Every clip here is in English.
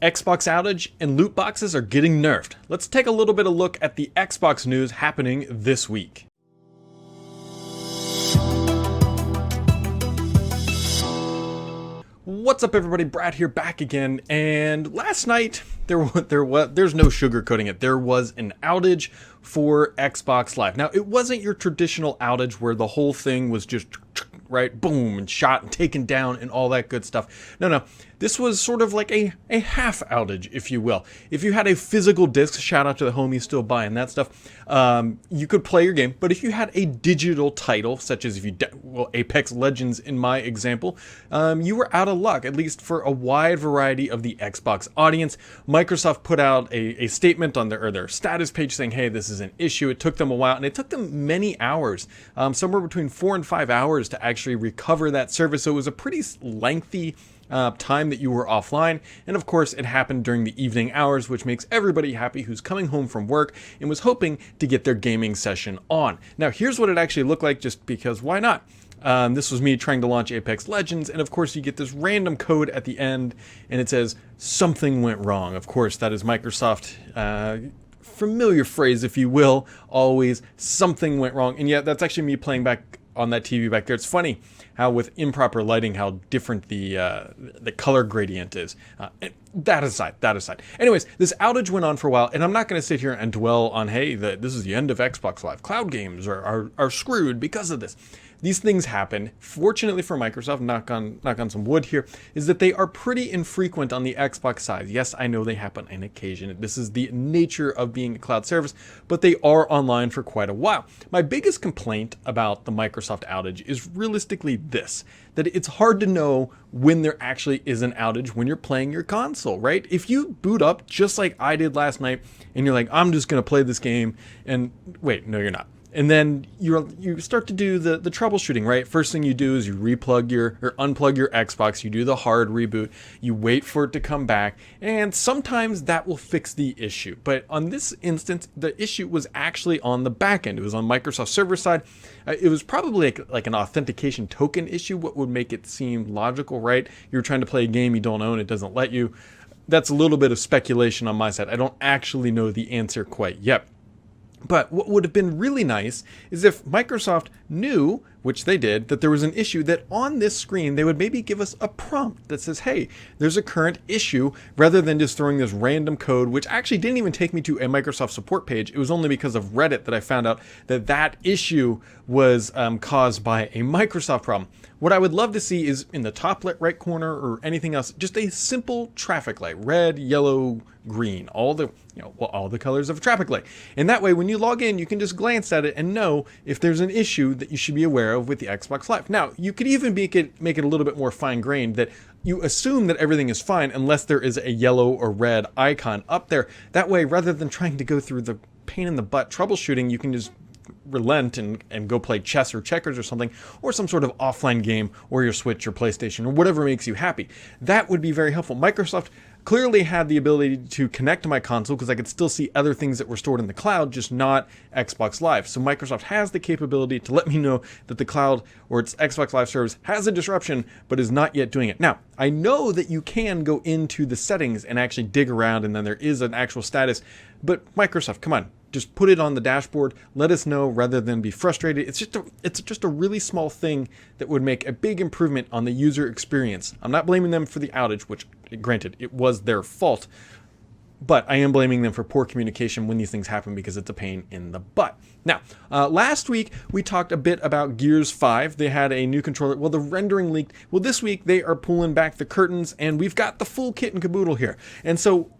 Xbox Outage and loot boxes are getting nerfed. Let's take a little bit of a look at the Xbox news happening this week. What's up, everybody? Brad here, back again. And last night there's no sugarcoating it. There was an outage for Xbox Live. Now, it wasn't your traditional outage where the whole thing was just right, boom, and shot and taken down and all that good stuff. No, this was sort of like a half outage, if you will. If you had a physical disc, shout out to the homies still buying that stuff, you could play your game. But if you had a digital title, such as Apex Legends in my example, you were out of luck, at least for a wide variety of the Xbox audience. Microsoft put out a statement on their status page saying, hey, this is an issue. It took them a while, and it took them many hours, somewhere between 4 and 5 hours to actually recover that service. So it was a pretty lengthy time that you were offline, and of course it happened during the evening hours, which makes everybody happy who's coming home from work and was hoping to get their gaming session on. Now here's what it actually looked like, just because why not? This was me trying to launch Apex Legends, and of course you get this random code at the end and it says something went wrong. Of course that is Microsoft familiar phrase, if you will, always something went wrong. And yet that's actually me playing back on that TV back there. It's funny how with improper lighting, how different the color gradient is. That aside. Anyways, this outage went on for a while, and I'm not going to sit here and dwell on, hey, this is the end of Xbox Live. Cloud games are screwed because of this. These things happen. Fortunately for Microsoft, knock on some wood here, is that they are pretty infrequent on the Xbox side. Yes, I know they happen on occasion. This is the nature of being a cloud service, but they are online for quite a while. My biggest complaint about the Microsoft outage is realistically this, that it's hard to know when there actually is an outage when you're playing your console, right? If you boot up just like I did last night and you're like, I'm just going to play this game, and wait, no, you're not. And then you start to do the troubleshooting, right? First thing you do is you unplug your Xbox, you do the hard reboot, you wait for it to come back, and sometimes that will fix the issue. But on this instance, the issue was actually on the back end. It was on Microsoft server side. It was probably like an authentication token issue, what would make it seem logical, right? You're trying to play a game you don't own, it doesn't let you. That's a little bit of speculation on my side. I don't actually know the answer quite yet. But what would have been really nice is if Microsoft knew, which they did, that there was an issue, that on this screen they would maybe give us a prompt that says, hey, there's a current issue, rather than just throwing this random code, which actually didn't even take me to a Microsoft support page. It was only because of Reddit that I found out that issue was caused by a Microsoft problem. What I would love to see is in the top right corner or anything else, just a simple traffic light, red, yellow, green, all the colors of a traffic light. And that way, when you log in, you can just glance at it and know if there's an issue that you should be aware of with the Xbox Live. Now, you could even make it a little bit more fine-grained, that you assume that everything is fine unless there is a yellow or red icon up there. That way, rather than trying to go through the pain in the butt troubleshooting, you can just relent and go play chess or checkers or something, or some sort of offline game, or your Switch or PlayStation, or whatever makes you happy. That would be very helpful. Microsoft clearly had the ability to connect to my console, because I could still see other things that were stored in the cloud, just not Xbox Live. So Microsoft has the capability to let me know that the cloud or its Xbox Live service has a disruption, but is not yet doing it. Now, I know that you can go into the settings and actually dig around, and then there is an actual status, but Microsoft, come on. Just put it on the dashboard, let us know, rather than be frustrated. It's just a really small thing that would make a big improvement on the user experience. I'm not blaming them for the outage, which, granted, it was their fault, but I am blaming them for poor communication when these things happen, because it's a pain in the butt. Now, last week we talked a bit about Gears 5. They had a new controller. Well, the rendering leaked. Well, this week they are pulling back the curtains, and we've got the full kit and caboodle here. And so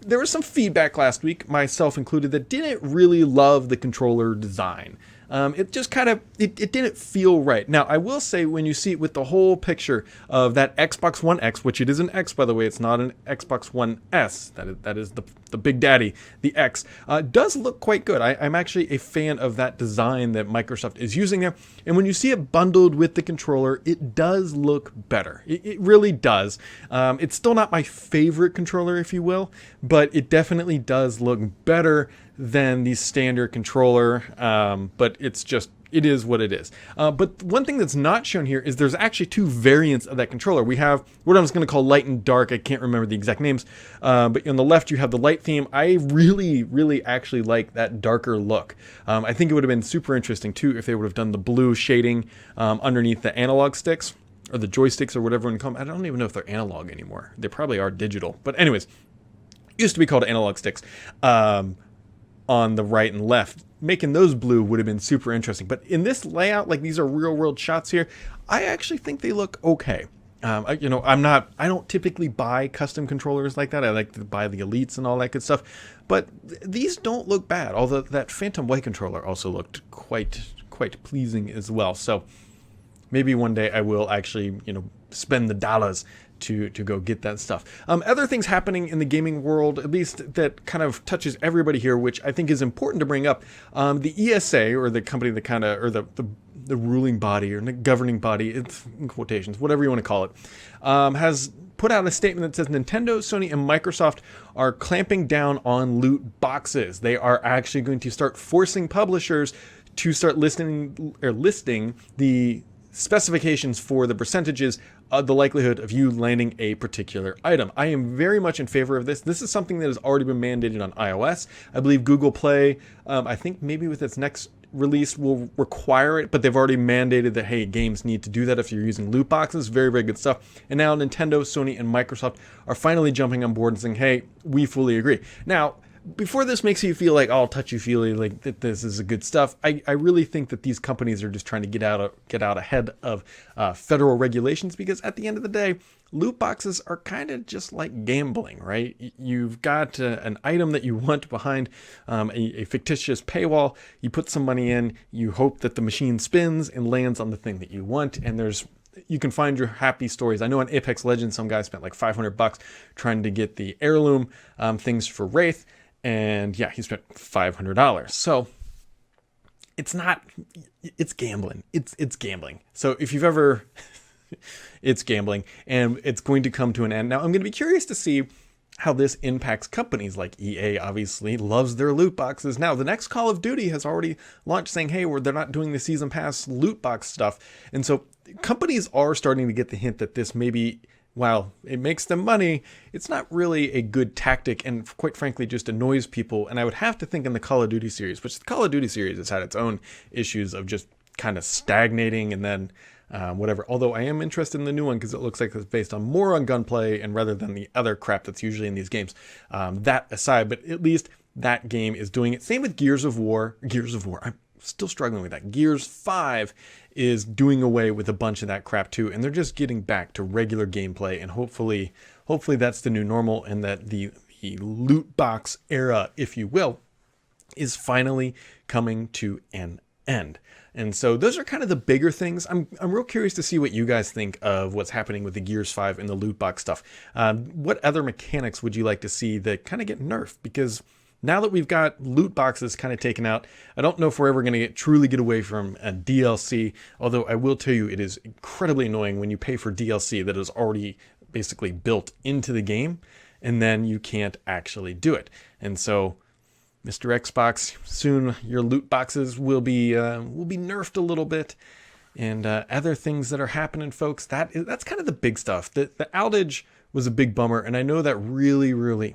there was some feedback last week, myself included, that didn't really love the controller design. It just kind of, it didn't feel right. Now, I will say, when you see it with the whole picture of that Xbox One X, which it is an X, by the way, it's not an Xbox One S, that is the big daddy, the X, does look quite good. I'm actually a fan of that design that Microsoft is using there. And when you see it bundled with the controller, it does look better. It really does. It's still not my favorite controller, if you will, but it definitely does look better than the standard controller, but it's just it is what it is. But one thing that's not shown here is there's actually two variants of that controller. We have what I'm just going to call light and dark. I can't remember the exact names. But on the left, you have the light theme. I really actually like that darker look. I think it would have been super interesting too if they would have done the blue shading underneath the analog sticks or the joysticks or whatever. I don't even know if they're analog anymore. They probably are digital. But anyways, used to be called analog sticks on the right and left. Making those blue would have been super interesting. But in this layout, like these are real world shots here, I actually think they look okay. I don't typically buy custom controllers like that. I like to buy the Elites and all that good stuff. But these don't look bad. Although that Phantom White controller also looked quite pleasing as well. So maybe one day I will actually, spend the dollars to go get that stuff. Other things happening in the gaming world, at least that kind of touches everybody here, which I think is important to bring up. The ESA, or the company that or the ruling body or the governing body, it's in quotations, whatever you want to call it, has put out a statement that says Nintendo, Sony, and Microsoft are clamping down on loot boxes. They are actually going to start forcing publishers to start listing the specifications for the percentages of the likelihood of you landing a particular item. I am very much in favor of this. This is something that has already been mandated on iOS. I believe Google Play, I think maybe with its next release will require it, but they've already mandated that, hey, games need to do that if you're using loot boxes. Very good stuff. And now Nintendo, Sony, and Microsoft are finally jumping on board and saying, hey, we fully agree. Now, before this makes you feel like all touchy-feely, like that this is a good stuff, I really think that these companies are just trying to get out ahead of federal regulations, because at the end of the day, loot boxes are kind of just like gambling, right? You've got an item that you want behind a fictitious paywall. You put some money in, you hope that the machine spins and lands on the thing that you want, and you can find your happy stories. I know on Apex Legends, some guy spent like $500 trying to get the heirloom things for Wraith. And yeah, he spent $500. So it's gambling. It's gambling. So if you've ever, it's gambling, and it's going to come to an end. Now I'm going to be curious to see how this impacts companies like EA. Obviously loves their loot boxes. Now the next Call of Duty has already launched saying, hey, they're not doing the season pass loot box stuff. And so companies are starting to get the hint that this maybe, while it makes them money, it's not really a good tactic, and quite frankly just annoys people. And I would have to think in the Call of Duty series, which the Call of Duty series has had its own issues of just kind of stagnating and then whatever. Although I am interested in the new one because it looks like it's based on more on gunplay and rather than the other crap that's usually in these games. That aside, but at least that game is doing it. Same with Gears of War. I'm still struggling with that. Gears 5 is doing away with a bunch of that crap too, and they're just getting back to regular gameplay, and hopefully that's the new normal, and that the loot box era, if you will, is finally coming to an end. And so those are kind of the bigger things. I'm real curious to see what you guys think of what's happening with the Gears 5 and the loot box stuff. What other mechanics would you like to see that kind of get nerfed? Because now that we've got loot boxes kind of taken out, I don't know if we're ever going to truly get away from a DLC, although I will tell you it is incredibly annoying when you pay for DLC that is already basically built into the game, and then you can't actually do it. And so, Mr. Xbox, soon your loot boxes will be nerfed a little bit. And other things that are happening, folks, that's kind of the big stuff. The outage was a big bummer, and I know that really,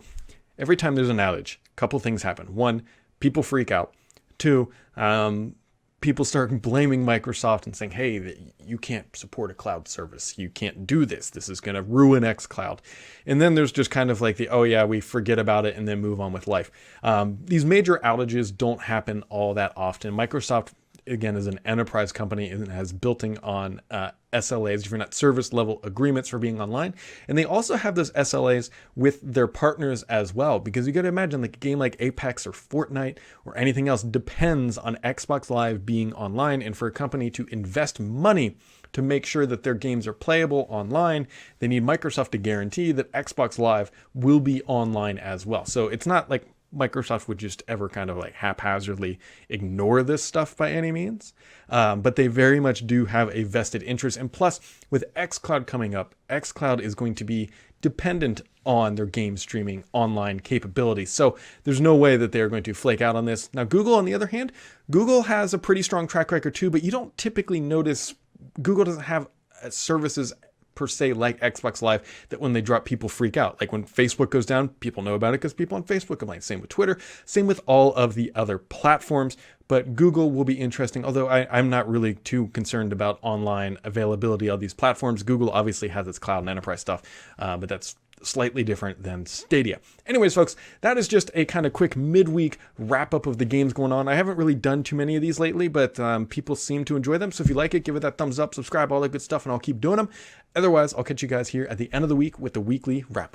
every time there's an outage, a couple things happen. One, people freak out. Two, people start blaming Microsoft and saying, hey, you can't support a cloud service. You can't do this. This is going to ruin xCloud. And then there's just kind of like oh yeah, we forget about it and then move on with life. These major outages don't happen all that often. Microsoft, again, is an enterprise company and has built-in on SLAs, if you're not service level agreements for being online. And they also have those SLAs with their partners as well, because you got to imagine like a game like Apex or Fortnite or anything else depends on Xbox Live being online. And for a company to invest money to make sure that their games are playable online, they need Microsoft to guarantee that Xbox Live will be online as well. So it's not like Microsoft would just ever kind of like haphazardly ignore this stuff by any means. But they very much do have a vested interest. And plus, with xCloud coming up, xCloud is going to be dependent on their game streaming online capabilities. So there's no way that they're going to flake out on this. Now, Google, on the other hand, Google has a pretty strong track record too, but you don't typically notice Google doesn't have services per se like Xbox Live that when they drop, people freak out. Like when Facebook goes down, people know about it because people on Facebook complain. Same with Twitter, same with all of the other platforms. But Google will be interesting, although I'm not really too concerned about online availability of these platforms. Google obviously has its cloud and enterprise stuff, but that's slightly different than Stadia. Anyways, folks, that is just a kind of quick midweek wrap up of the games going on. I haven't really done too many of these lately, but people seem to enjoy them. So if you like it, give it that thumbs up, subscribe, all that good stuff, and I'll keep doing them. Otherwise, I'll catch you guys here at the end of the week with the weekly wrap up.